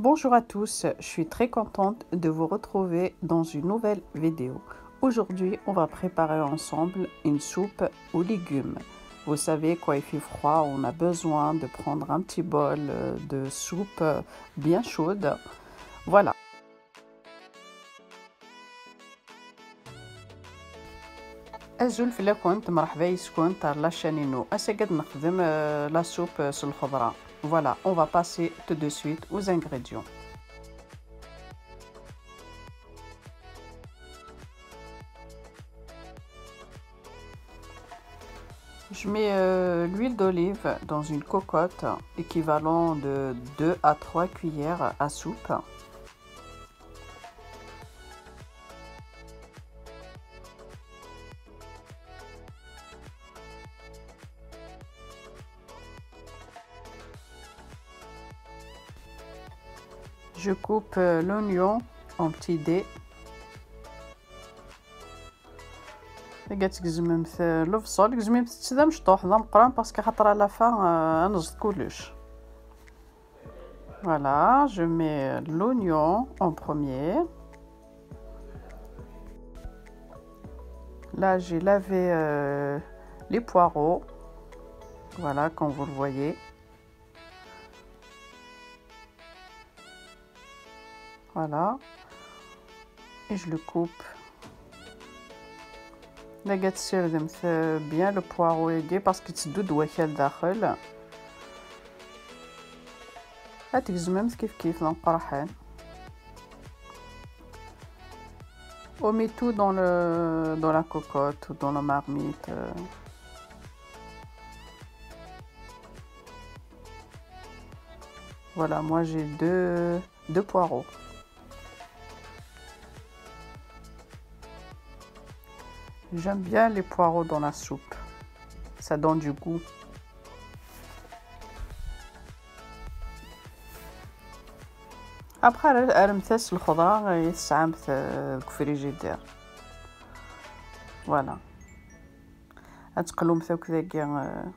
Bonjour à tous, je suis très contente de vous retrouver dans une nouvelle vidéo. Aujourd'hui, on va préparer ensemble une soupe aux légumes. Vous savez, quand il fait froid, on a besoin de prendre un petit bol de soupe bien chaude. Voilà. أزول في كنت مرحبا يسكن تاع لاشانينو قد نخدم لا سوب الخضرة. Voilà, on va passer tout de suite aux ingrédients. Je mets l'huile d'olive dans une cocotte équivalent de 2 à 3 cuillères à soupe. Je coupe l'oignon en petits dés. كتقزمم البصل قزميم تدا مشطوح ذا مقران باسكو خاطر على فا نزط كلش. Voilà, je mets l'oignon en premier. Là, j'ai lavé les poireaux. Voilà, comme vous le voyez. Voilà. Et je le coupe. لا كتسردمت بيان لو بواغو يدي باسكو تسدود واكل داخل. غتقزممت كيف نقرحان. On met tout dans la cocotte ou dans la marmite. Voilà, moi j'ai deux poireaux. J'aime bien les poireaux dans la soupe. Ça donne du goût. Après, أرمتس الخضرة يستعمل الفريجيدير. Voilà. أتقلو مثل كذا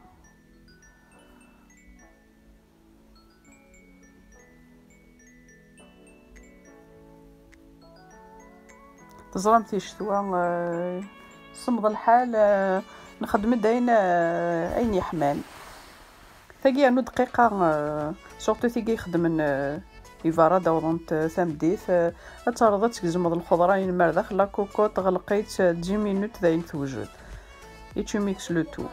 تزرم تيشتوا صمد الحال نخدم داين أين يحمل. ثقي أنو دقيقة سورتو ثقي يخدم يفارا دورنت ثمديث أتعرضت تقزمض الخضرة ينمر داخل لا كوكو تغلقيت 10 مينوت داين توجد. Et tu mixes le tout.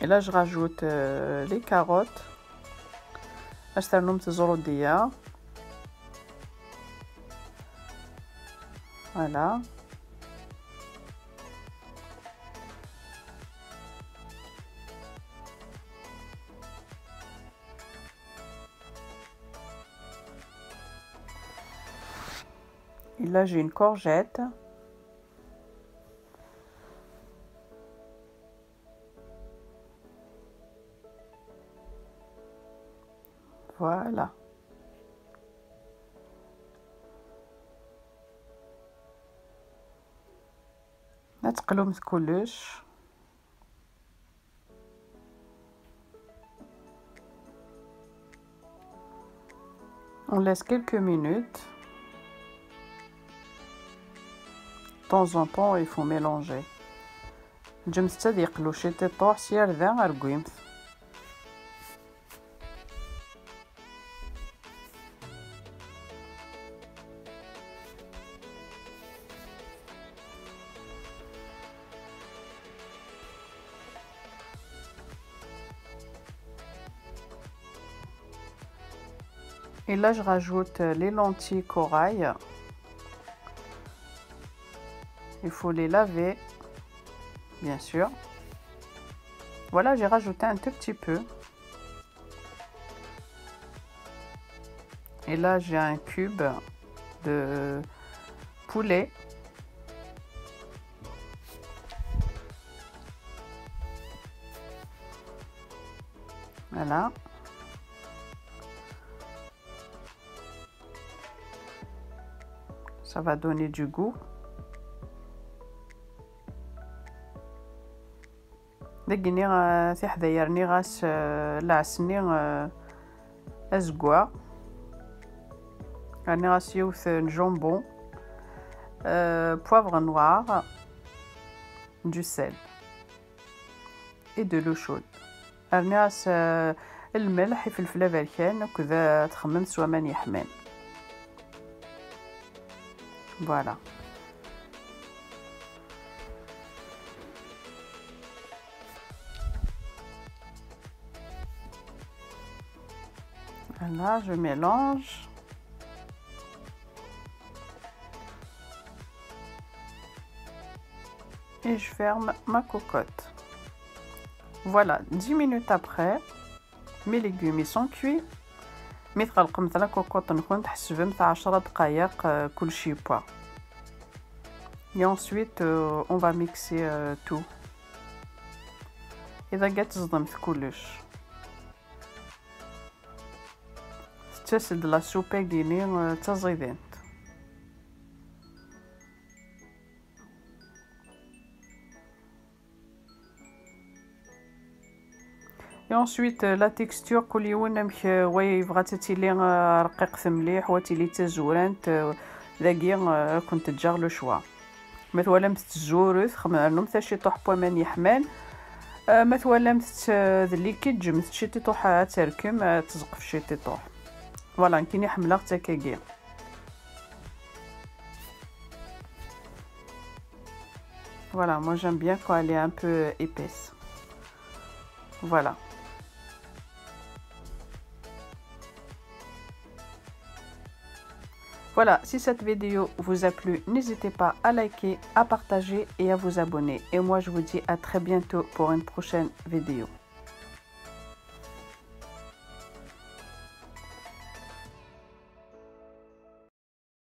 Et là je rajoute les carottes. أسترنم تزرودية. Voilà. Et là j'ai une courgette. Voilà. نتقلو كلش. On laisse quelques minutes. De temps en temps, il faut mélanger. جمست يقلو شي تطوح سير ذا أرقيمت. Et là, je rajoute les lentilles corail. Il faut les laver, bien sûr. Voilà, j'ai rajouté un tout petit peu. Et là, j'ai un cube de poulet. Voilà. Ça va donner du goût. دقني في حدايا رني غاس لعسني أزقوا رني غاس يوث جامبون poivre noir, du sel et de l'eau chaude. رني غاس الملح فلفله بركان وكذا تخمم سوا من يحمان. فوالا là je mélange et je ferme ma cocotte. Voilà, 10 minutes après mes légumes ils sont cuits. ميتغلق مثلا كوكوط نكون تحسب 10 دقائق كل شي بوا. Et ensuite on va mixer tout. إذا قات صدمت كلش تسد لا سوبة ديني تزيدين. Et ensuite la texture كل يوم وي بغات تيلي رقيق مليح وتيلي تزورانت ذاكي كنت تجار لو شوا مثلا متزورث خمرنم تاشي طوح بومان يحمان مثلا ذلي كي تجمد شي طوح تركم تزقف شي طوح فوالا كيني حمله تاكاكي. Voilà, moi j'aime bien quand elle est un peu épaisse. Voilà. Voilà, si cette vidéo vous a plu, n'hésitez pas à liker, à partager et à vous abonner. Et moi, je vous dis à très bientôt pour une prochaine vidéo.